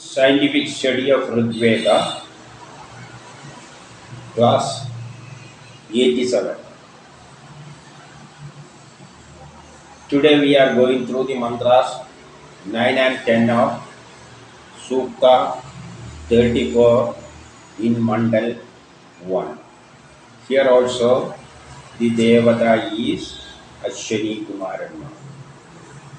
scientific study of RIG VEDA, class 87. Today we are going through the Mandras 9 and 10 of Sooktha-34 in Mandal 1. Here also the Devata is Aswani Kumar.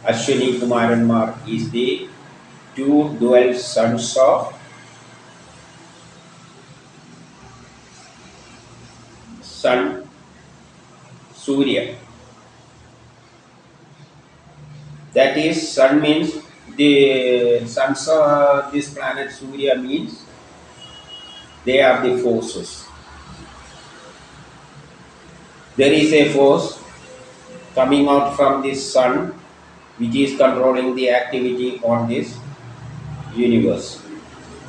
Aswani Kumar is the two dual sons of sun Surya. That is, sun means the sons of this planet Surya means they are the forces. There is a force coming out from this sun which is controlling the activity on this universe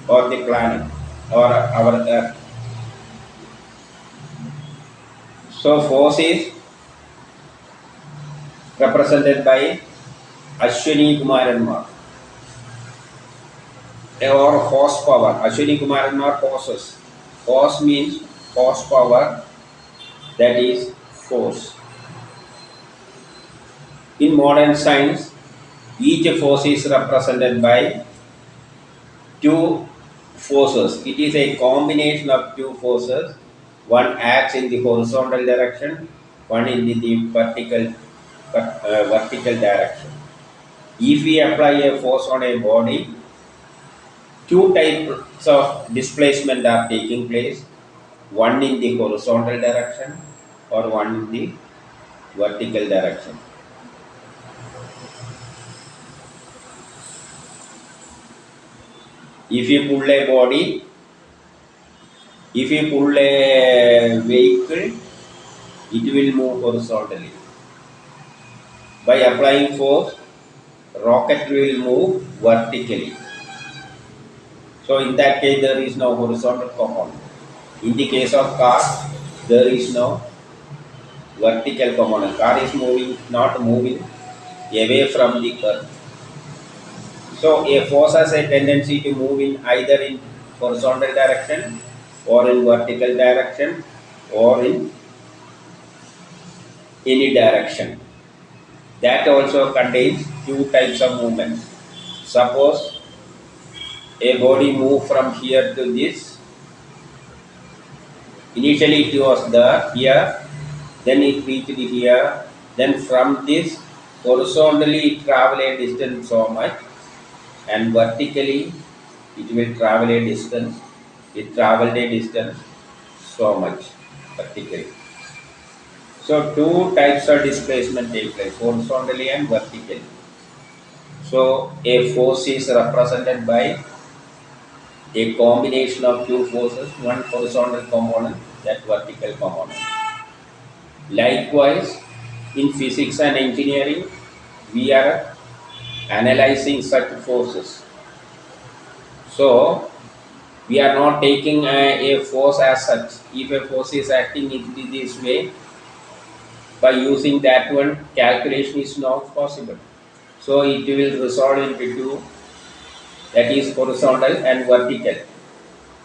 or the planet or our earth. So force is represented by Aswani Kumar or horsepower. Aswani Kumar horses. Horse means horsepower, that is force. In modern science, each force is represented by two forces. It is a combination of two forces. One acts in the horizontal direction, one in the vertical direction. If we apply a force on a body, two types of displacement are taking place, one in the horizontal direction or one in the vertical direction. If you pull a body, if you pull a vehicle, it will move horizontally. By applying force, rocket will move vertically. So in that case, there is no horizontal component. In the case of car, there is no vertical component. Car is not moving away from the earth. So a force has a tendency to move in either in horizontal direction or in vertical direction or in any direction. That also contains two types of movements. Suppose a body move from here to this. Initially it was here, then it reached here, then from this horizontally it travel a distance so much, and vertically it will travel a distance. It traveled a distance so much vertically. So two types of displacement take place, horizontally and vertically. So a force is represented by a combination of two forces, one horizontal component, that vertical component. Likewise, in physics and engineering, we are analyzing such forces. So we are not taking a force as such. If a force is acting in this way, by using that one, calculation is not possible. So it will resolve into two, that is horizontal and vertical,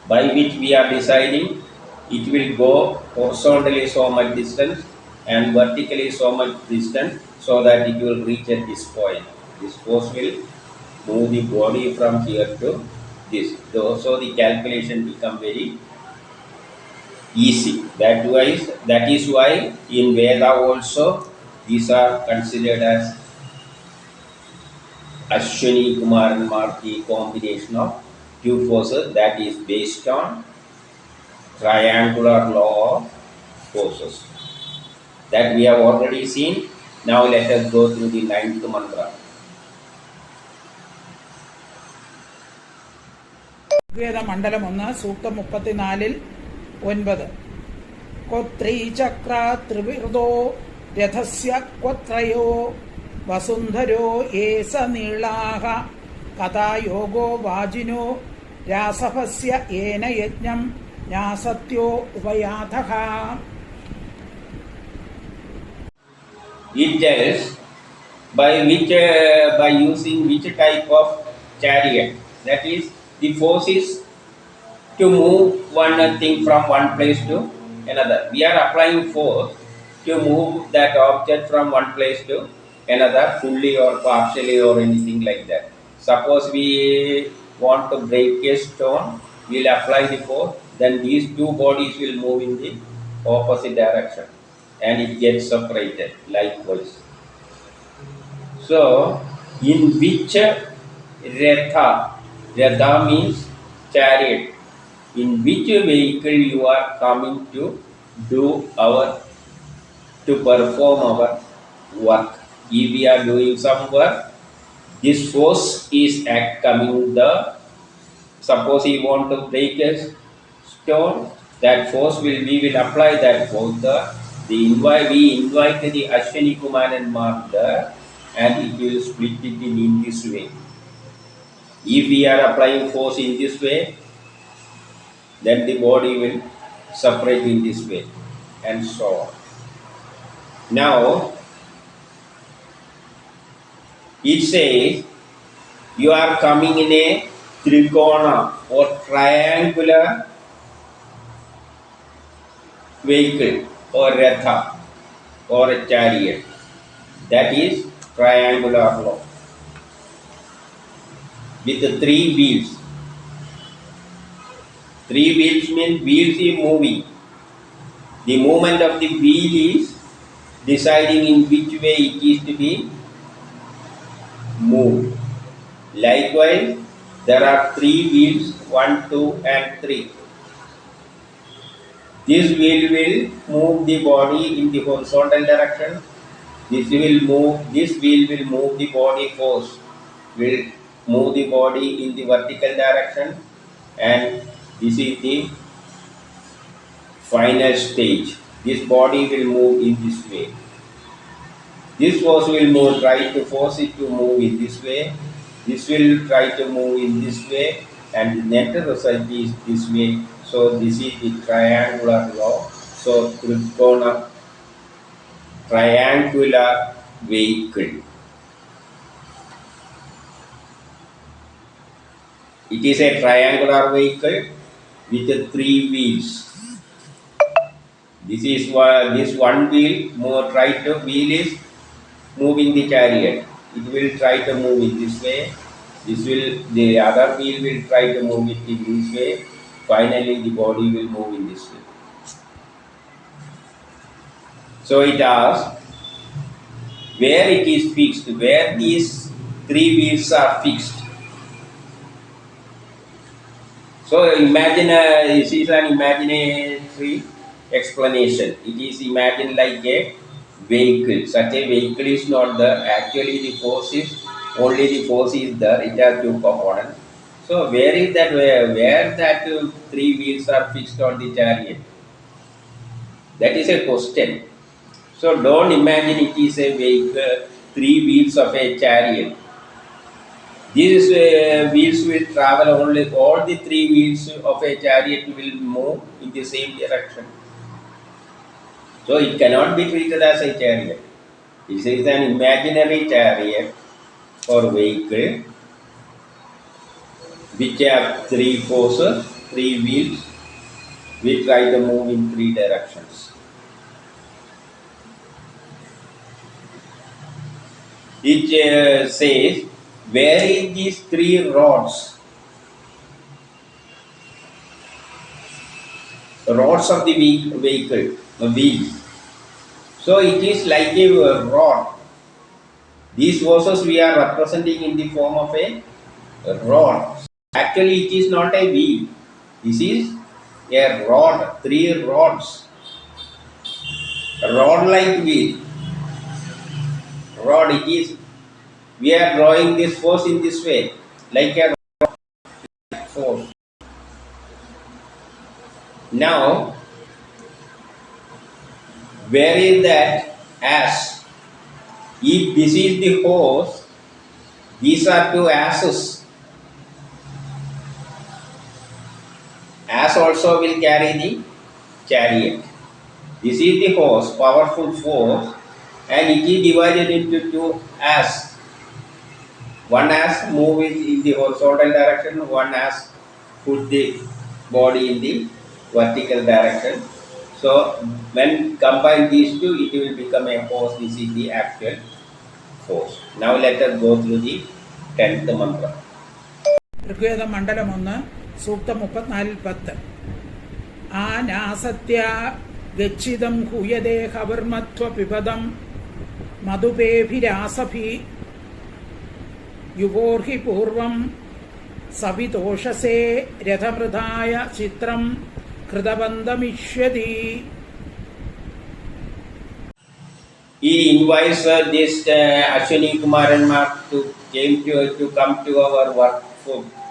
by which we are deciding it will go horizontally so much distance and vertically so much distance, so that it will reach at this point. This force will move the body from here to this. So the calculation become very easy. That is why in Veda also these are considered as Aswani Kumar the combination of two forces, that is based on triangular law of forces. That we have already seen. Now let us go through the 9th mantra. Rigveda മണ്ഡലം 1 സൂക്തം 34 9. കൊത്രൈ ചക്ര ത്രിവിർദോ രഥസ്യ ക്വത്രയോ വസുന്ധരോ ഏസ നീളാഹ കഥായോഗോ വാജിനോ രാസഭസ്യ ഏന യജ്ഞം ന്യാസത്യോ ഉപയാധഃ. It tells by using which type of chariot That is, the force is to move one thing from one place to another. We are applying force to move that object from one place to another fully or partially or anything like that. Suppose we want to break a stone, we will apply the force, then these two bodies will move in the opposite direction and it gets separated likewise. So, in which Ratha means chariot, in which vehicle you are coming to do our, to perform our work. If we are doing some work, this force is coming the, suppose you want to break a stone, that force will, we will apply that force. We invite the Aswani Kumar and Mandras and it will split it in this way. If we are applying force in this way, then the body will separate in this way and so on. Now, it says you are coming in a trikona or triangular vehicle or ratha or a chariot. That is triangular law with the three wheels. Three wheels means wheels is moving. The movement of the wheel is deciding in which way it is to be moved. Likewise, there are three wheels, 1, 2, and 3. This wheel will move the body in the horizontal direction. This wheel will move the body force, will move the body in the vertical direction, and this is the final stage. This body will move in this way. This force will move, try to force it to move in this way. This will try to move in this way, and the net result is this way. So this is the triangular law. So trikona, triangular vehicle. It is a triangular vehicle with three wheels. This is this one wheel wheel is moving the chariot. It will try to move in this way. The other wheel will try to move it in this way. Finally, the body will move in this way. So it asks where it is fixed, where these three wheels are fixed. So imagine this is an imaginary explanation. It is imagined like a vehicle. Such a vehicle is not there. Actually, the force is there. It has two components. So where is that? Where that three wheels are fixed on the chariot? That is a question. So don't imagine it is a vehicle, three wheels of a chariot. These wheels will travel only, all the three wheels of a chariot will move in the same direction. So it cannot be treated as a chariot. It is an imaginary chariot or vehicle which have three forces, three wheels. We try to move in three directions. It says, where is these three rods? Rods of the vehicle, the wheels. So it is like a rod. These forces we are representing in the form of a rod. Actually, it is not a wheel. This is a rod, three rods. Rod like wheel. Rod, it is, we are drawing this force in this way, like a rod force. Now, where is that ass? If this is the horse, these are two asses. Ass also will carry the chariot. This is the horse, powerful force, and it is divided into two asses. One has move it in the horizontal direction, one has put the body in the vertical direction. So when combine these two, it will become a force. This is the actual force. Now let us go through the 10th mantra. Rigveda മണ്ഡലം 1 സൂക്തം 34-10. ആനാസത്യ ഗച്ഛിതം ഹൂയതേ ഹവർമത്വ പിബദം മധുപേഭിരാസഭി യുവോർഹി പൂർവം സവിതോഷസേ രഥമൃതായ ചിത്രം കൃതബന്ധമിഷ്യതി. He invites this Aswani Kumar and Mech to come to our work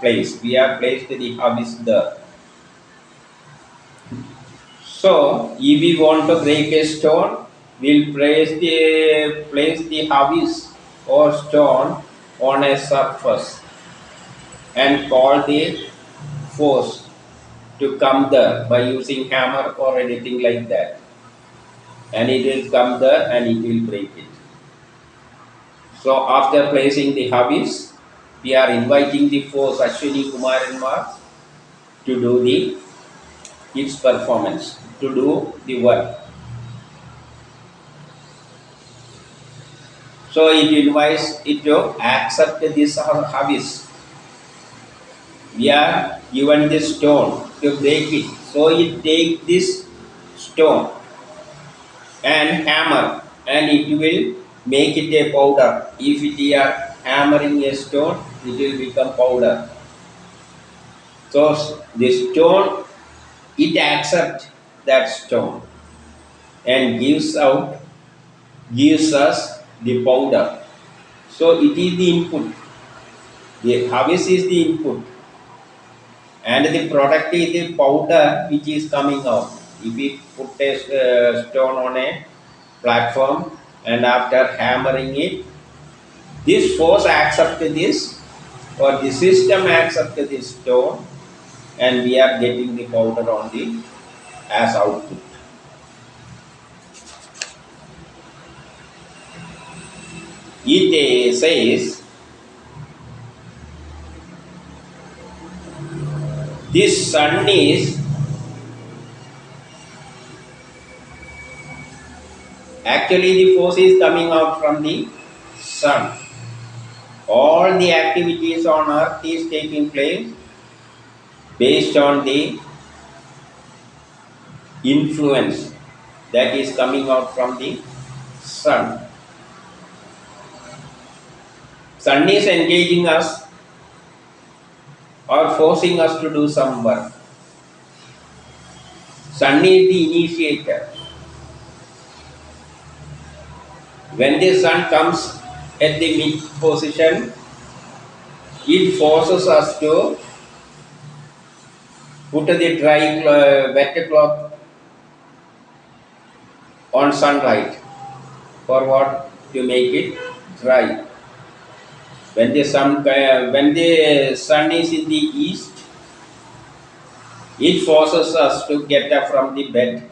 place. We have placed the hubs there. So, if we want to break a stone, we'll place the hubs or stone on a surface and call the force to come there by using hammer or anything like that. And it will come there and it will break it. So after placing the hubs, we are inviting the force Aswani Kumar and Mech to do its performance, to do the work. So it invites it to accept this hubs. We are given this stone to break it. So it takes this stone and hammer and it will make it a powder. If we are hammering a stone, it will become powder. So the stone, it accepts that stone and gives us the powder. So it is the input. The harvest is the input and the product is the powder which is coming out. If we put a stone on a platform and after hammering it, this force accepts this, or the system accepts this stone, and we are getting the powder on the as output. It says this sun is actually the force is coming out from the sun. All the activities on earth is taking place based on the influence that is coming out from the sun. Sun is engaging us or forcing us to do some work. Sun is the initiator. When the sun comes at the mid position, it forces us to put the wet cloth on sunlight. For what? To make it dry. When the sun is in the east, it forces us to get up from the bed.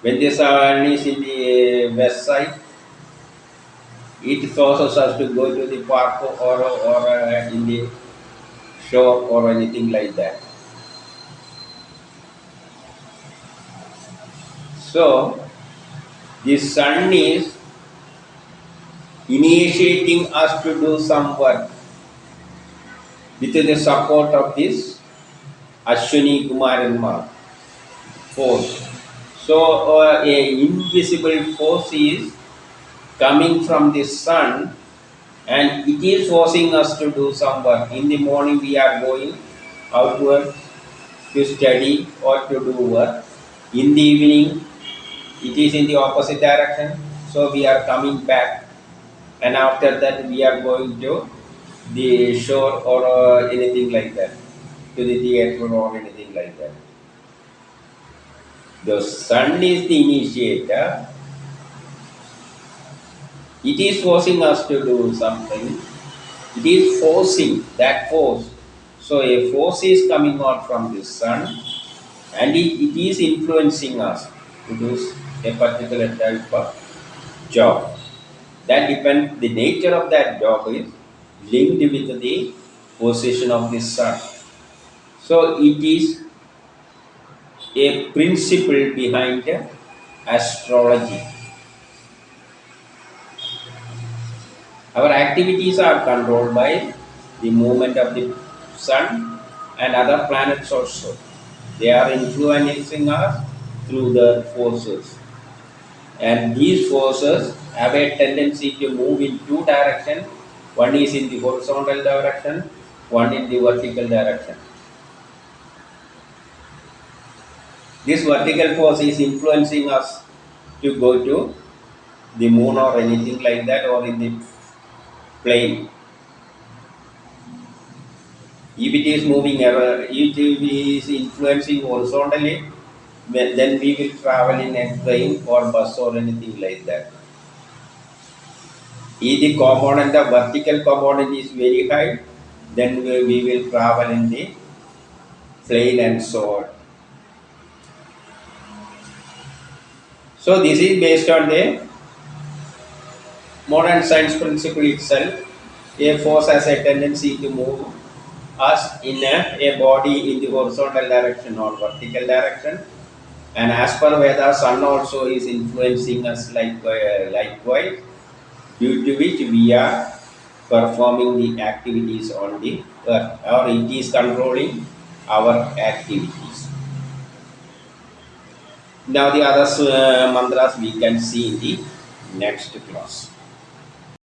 When the sun is in the west side, it forces us to go to the park or in the shore or anything like that. So, the sun is initiating us to do some work with the support of this Aswani Kumar and Mech force. So a invisible force is coming from the sun and it is forcing us to do some work. In the morning we are going outward to study or to do work. In the evening it is in the opposite direction. So we are coming back and after that we are going to the shore or anything like that, to the theatre or anything like that. The sun is the initiator. It is forcing us to do something. It is forcing that force. So a force is coming out from the sun and it is influencing us to do a particular type of job. That depends, the nature of that job is linked with the position of the sun. So it is a principle behind astrology. Our activities are controlled by the movement of the sun and other planets also. They are influencing us through the forces. And these forces have a tendency to move in two directions. One is in the horizontal direction, one in the vertical direction. This vertical force is influencing us to go to the moon or anything like that, or in the plane. If it is moving, if it is influencing horizontally, then we will travel in a train or bus or anything like that. If the component, the vertical component is very high, then we will travel in the plane and so on. So this is based on the modern science principle itself. A force has a tendency to move us in a body in the horizontal direction or vertical direction, and as per Veda, sun also is influencing us likewise, due to which we are performing the activities on the earth, or it is controlling our activities. Now the other mantras we can see in the next class.